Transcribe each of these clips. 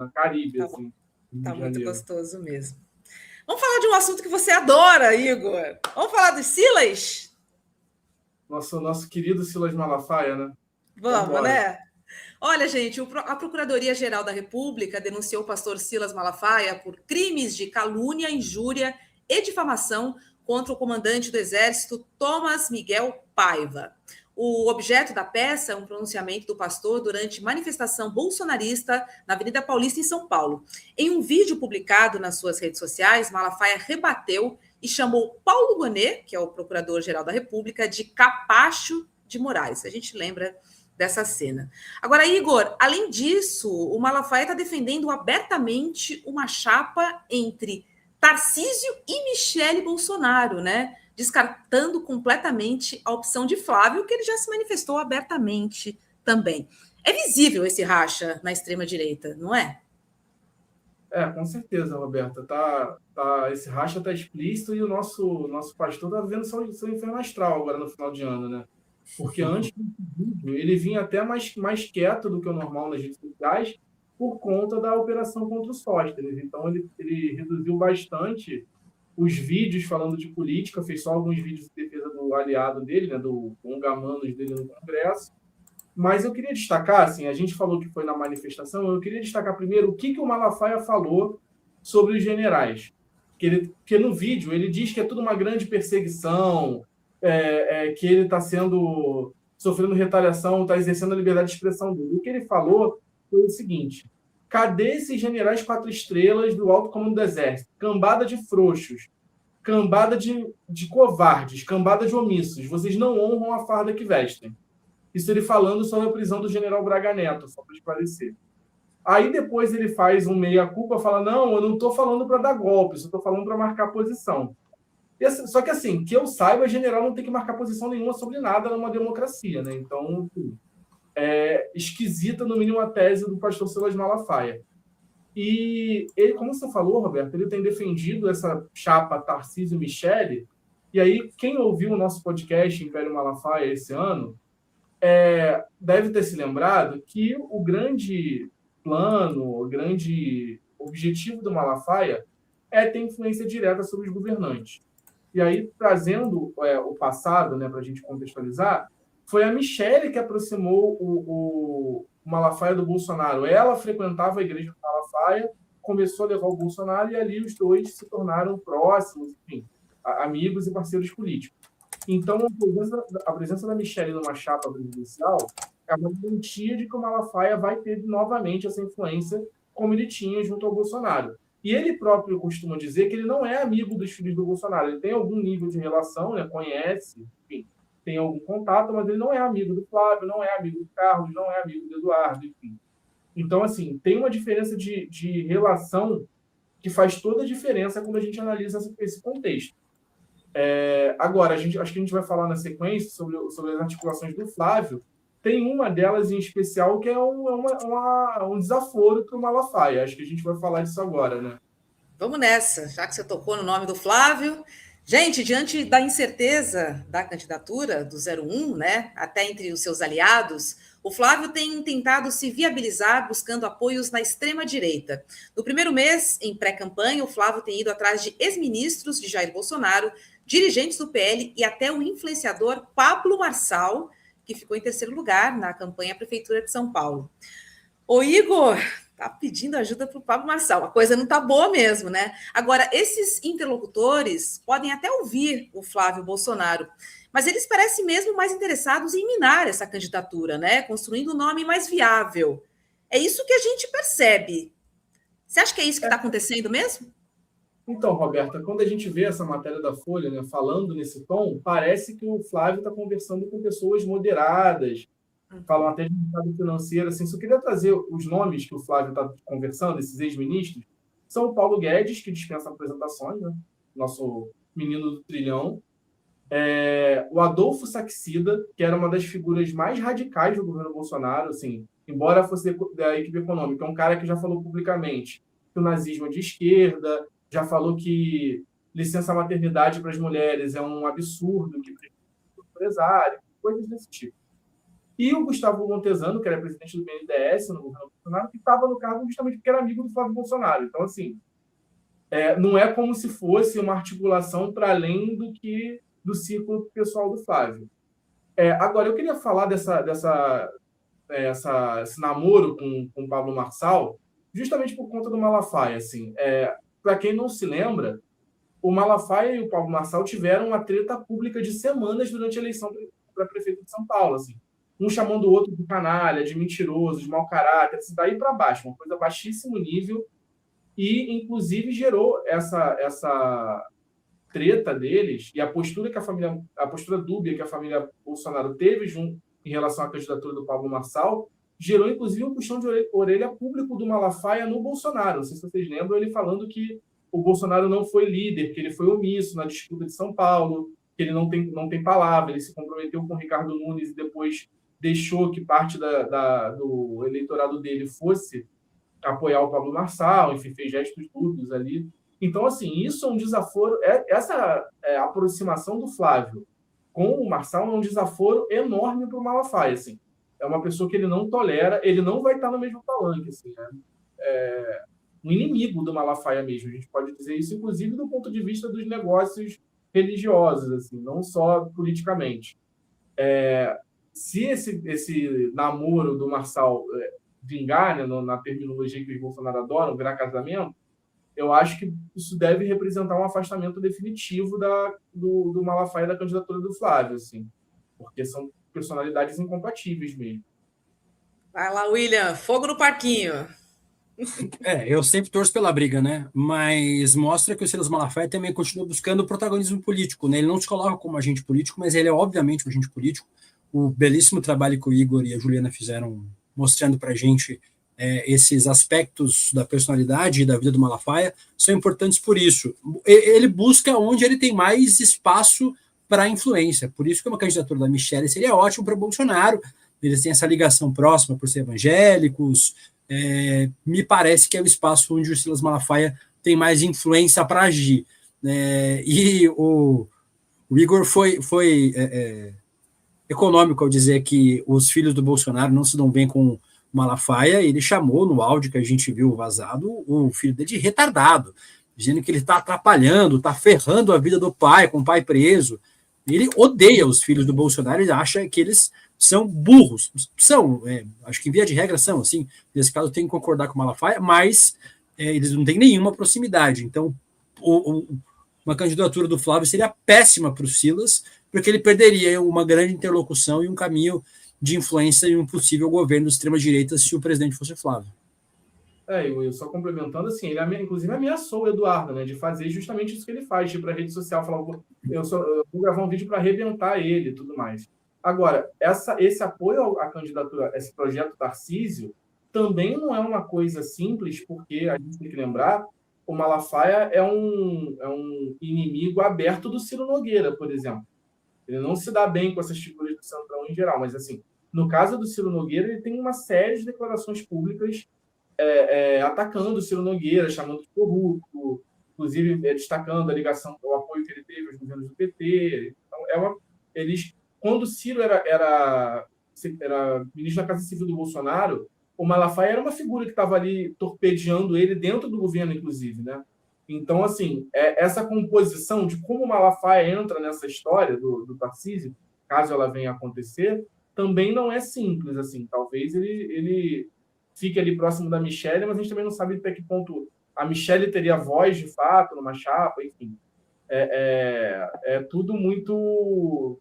Caribe, Tá, assim. tá muito gostoso mesmo. Vamos falar de um assunto que você adora, Igor. Vamos falar dos Silas? Nosso querido Silas Malafaia, né? Vamos, né? Olha, gente, a Procuradoria-Geral da República denunciou o pastor Silas Malafaia por crimes de calúnia, injúria e difamação contra o comandante do Exército, Thomas Miguel Paiva. O objeto da peça é um pronunciamento do pastor durante manifestação bolsonarista na Avenida Paulista, em São Paulo. Em um vídeo publicado nas suas redes sociais, Malafaia rebateu e chamou Paulo Gonet, que é o Procurador-Geral da República, de capacho de Moraes. A gente lembra dessa cena. Agora, Igor, além disso, o Malafaia está defendendo abertamente uma chapa entre Tarcísio e Michele Bolsonaro, né? Descartando completamente a opção de Flávio, que ele já se manifestou abertamente também. É visível esse racha na extrema-direita, não é? Com certeza, Roberta. Esse racha está explícito e o nosso pastor está vivendo seu inferno astral agora no final de ano, né? Porque antes do vídeo, ele vinha até mais quieto do que o normal nas redes sociais por conta da operação contra os Sóstenes. Então, ele reduziu bastante os vídeos falando de política, fez só alguns vídeos de defesa do aliado dele, né, do Ongamanos dele no Congresso. Mas eu queria destacar, assim, a gente falou que foi na manifestação, eu queria destacar primeiro o que o Malafaia falou sobre os generais. Porque no vídeo ele diz que é tudo uma grande perseguição, que ele está sofrendo retaliação, está exercendo a liberdade de expressão dele. O que ele falou foi o seguinte: cadê esses generais 4 estrelas do alto comando do Exército? Cambada de frouxos, cambada de covardes, cambada de omissos. Vocês não honram a farda que vestem. Isso ele falando sobre a prisão do general Braga Neto, só para esclarecer. Aí depois ele faz um meia-culpa, fala, não, eu não estou falando para dar golpe, só estou falando para marcar posição. Só que assim, que eu saiba, general não tem que marcar posição nenhuma sobre nada numa democracia, né? Então, enfim, é esquisita, no mínimo, a tese do pastor Silas Malafaia. E ele, como você falou, Roberto, ele tem defendido essa chapa Tarcísio e Michele, e aí quem ouviu o nosso podcast Império Malafaia esse ano, deve ter se lembrado que o grande plano, o grande objetivo do Malafaia é ter influência direta sobre os governantes. E aí, trazendo o passado, né, para a gente contextualizar, foi a Michele que aproximou o Malafaia do Bolsonaro. Ela frequentava a igreja do Malafaia, começou a levar o Bolsonaro, e ali os dois se tornaram próximos, enfim, amigos e parceiros políticos. Então, a presença da Michele numa chapa presidencial é uma garantia de que o Malafaia vai ter novamente essa influência como ele tinha junto ao Bolsonaro. E ele próprio costuma dizer que ele não é amigo dos filhos do Bolsonaro. Ele tem algum nível de relação, né? Conhece, enfim, tem algum contato, mas ele não é amigo do Flávio, não é amigo do Carlos, não é amigo do Eduardo, enfim. Então, assim, tem uma diferença de relação que faz toda a diferença quando a gente analisa esse contexto. Agora, acho que a gente vai falar na sequência sobre as articulações do Flávio. Tem uma delas em especial que é um desaforo para o Malafaia. Acho que a gente vai falar disso agora, né? Vamos nessa, já que você tocou no nome do Flávio. Gente, diante da incerteza da candidatura do 01, né, até entre os seus aliados, o Flávio tem tentado se viabilizar buscando apoios na extrema-direita. No primeiro mês, em pré-campanha, o Flávio tem ido atrás de ex-ministros de Jair Bolsonaro, dirigentes do PL e até o influenciador Pablo Marçal, que ficou em terceiro lugar na campanha à Prefeitura de São Paulo. Ô, Igor, tá pedindo ajuda para o Pablo Marçal. A coisa não tá boa mesmo, né? Agora, esses interlocutores podem até ouvir o Flávio Bolsonaro, mas eles parecem mesmo mais interessados em minar essa candidatura, né? Construindo um nome mais viável. É isso que a gente percebe. Você acha que é isso que está acontecendo mesmo? Então, Roberta, quando a gente vê essa matéria da Folha, né, falando nesse tom, parece que o Flávio está conversando com pessoas moderadas, falam até de mercado financeiro. Assim, só queria trazer os nomes que o Flávio está conversando, esses ex-ministros. São o Paulo Guedes, que dispensa apresentações, né, nosso menino do trilhão. O Adolfo Saxida, que era uma das figuras mais radicais do governo Bolsonaro, assim, embora fosse da equipe econômica, é um cara que já falou publicamente que o nazismo é de esquerda, já falou que licença maternidade para as mulheres é um absurdo, que precisa do empresário, coisas desse tipo. e o Gustavo Montezano, que era presidente do BNDES no governo Bolsonaro, que estava no cargo justamente porque era amigo do Flávio Bolsonaro. Então, assim, não é como se fosse uma articulação para além do círculo pessoal do Flávio. Agora, eu queria falar esse namoro com o Pablo Marçal, justamente por conta do Malafaia. Assim, para quem não se lembra, o Malafaia e o Pablo Marçal tiveram uma treta pública de semanas durante a eleição para prefeito de São Paulo. Assim, um chamando o outro de canalha, de mentiroso, de mau caráter, assim, daí para baixo, uma coisa baixíssimo nível, e inclusive gerou essa treta deles e a postura dúbia que a família Bolsonaro teve em relação à candidatura do Pablo Marçal gerou, inclusive, um puxão de orelha público do Malafaia no Bolsonaro. Não sei se vocês lembram, ele falando que o Bolsonaro não foi líder, que ele foi omisso na disputa de São Paulo, que ele não tem palavra, ele se comprometeu com o Ricardo Nunes e depois deixou que parte do eleitorado dele fosse apoiar o Pablo Marçal, enfim, fez gestos dúbios ali. Então, assim, isso é um desaforo. Essa aproximação do Flávio com o Marçal é um desaforo enorme para o Malafaia. Assim. É uma pessoa que ele não tolera, ele não vai estar no mesmo palanque. Assim, um inimigo do Malafaia mesmo. A gente pode dizer isso, inclusive, do ponto de vista dos negócios religiosos, assim, não só politicamente. Se esse namoro do Marçal vingar, né, na terminologia que os Bolsonaro adoram, virar casamento, eu acho que isso deve representar um afastamento definitivo do Malafaia da candidatura do Flávio, assim, porque são personalidades incompatíveis mesmo. Vai lá, William, fogo no parquinho. Eu sempre torço pela briga, né? Mas mostra que o Silas Malafaia também continua buscando protagonismo político, né? Ele não se coloca como agente político, mas ele é obviamente um agente político. O belíssimo trabalho que o Igor e a Juliana fizeram mostrando para a gente esses aspectos da personalidade e da vida do Malafaia são importantes por isso. Ele busca onde ele tem mais espaço para influência. Por isso que uma candidatura da Michelle seria ótimo para o Bolsonaro. Eles têm essa ligação próxima por ser evangélicos. Me parece que é o espaço onde o Silas Malafaia tem mais influência para agir. E o Igor foi econômico ao dizer que os filhos do Bolsonaro não se dão bem com Malafaia. Ele chamou no áudio que a gente viu vazado o filho dele de retardado, dizendo que ele está atrapalhando, está ferrando a vida do pai, com o pai preso. Ele odeia os filhos do Bolsonaro e acha que eles são burros. Acho que em via de regra são, assim, nesse caso tem que concordar com o Malafaia, mas eles não têm nenhuma proximidade. Então, uma candidatura do Flávio seria péssima para o Silas, porque ele perderia uma grande interlocução e um caminho de influência em um possível governo de extrema-direita se o presidente fosse Flávio. Eu só complementando, assim, ele inclusive ameaçou o Eduardo, né, de fazer justamente isso que ele faz, de ir para a rede social, falar, eu vou gravar um vídeo para arrebentar ele e tudo mais. Agora, esse apoio à candidatura, esse projeto Tarcísio, também não é uma coisa simples, porque a gente tem que lembrar, o Malafaia é um inimigo aberto do Ciro Nogueira, por exemplo. Ele não se dá bem com essas figuras do Centrão em geral, mas, assim, no caso do Ciro Nogueira, ele tem uma série de declarações públicas atacando o Ciro Nogueira, chamando de corrupto, inclusive destacando a ligação, o apoio que ele teve aos governos do PT. Então, quando o Ciro era ministro da Casa Civil do Bolsonaro, o Malafaia era uma figura que estava ali torpedeando ele dentro do governo, inclusive, né? Então, assim, essa composição de como o Malafaia entra nessa história do Tarcísio, caso ela venha a acontecer, também não é simples, assim. Talvez ele fique ali próximo da Michelle, mas a gente também não sabe até que ponto a Michelle teria voz, de fato, numa chapa, enfim. Tudo muito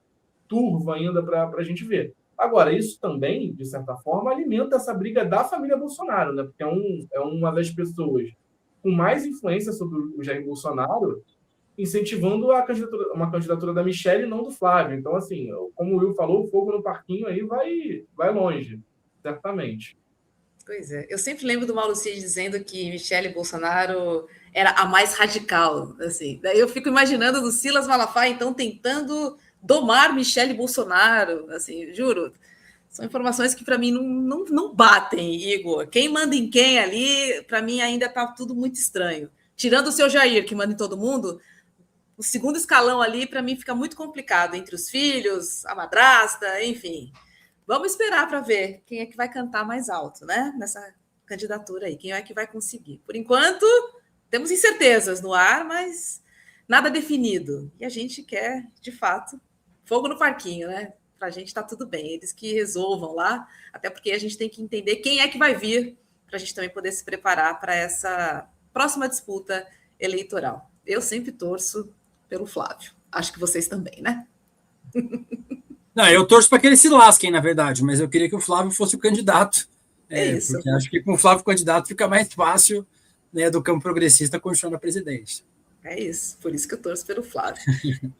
turvo ainda para a gente ver. Agora, isso também, de certa forma, alimenta essa briga da família Bolsonaro, né? Porque é uma das pessoas com mais influência sobre o Jair Bolsonaro, incentivando uma candidatura da Michelle e não do Flávio. Então, assim, como o Will falou, o fogo no parquinho aí vai longe, certamente. Pois é, eu sempre lembro do Mauro Cid dizendo que Michelle Bolsonaro era a mais radical, assim. Daí eu fico imaginando do Silas Malafaia, então, tentando domar Michelle Bolsonaro, assim, juro. São informações que, para mim, não batem, Igor. Quem manda em quem ali, para mim, ainda está tudo muito estranho. Tirando o seu Jair, que manda em todo mundo, o segundo escalão ali, para mim, fica muito complicado, entre os filhos, a madrasta, enfim. Vamos esperar para ver quem é que vai cantar mais alto, né? Nessa candidatura aí, quem é que vai conseguir. Por enquanto, temos incertezas no ar, mas nada definido. E a gente quer, de fato, fogo no parquinho, né? Para a gente está tudo bem, eles que resolvam lá, até porque a gente tem que entender quem é que vai vir, para a gente também poder se preparar para essa próxima disputa eleitoral. Eu sempre torço pelo Flávio. Acho que vocês também, né? Não, eu torço para que eles se lasquem, na verdade, mas eu queria que o Flávio fosse o candidato. É isso. Porque acho que com o Flávio candidato fica mais fácil, né, do campo progressista continuar na presidência. É isso, por isso que eu torço pelo Flávio.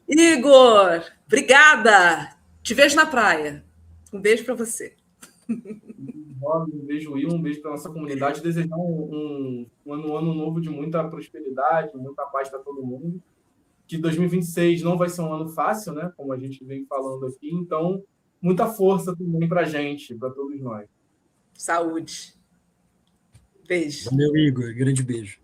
Igor, obrigada! Te vejo na praia. Um beijo para você. Um beijo, Will, um beijo para nossa comunidade. Desejar um ano novo de muita prosperidade, muita paz para todo mundo. Que 2026 não vai ser um ano fácil, né? Como a gente vem falando aqui. Então, muita força também para a gente, para todos nós. Saúde. Beijo. Valeu, Igor. Grande beijo.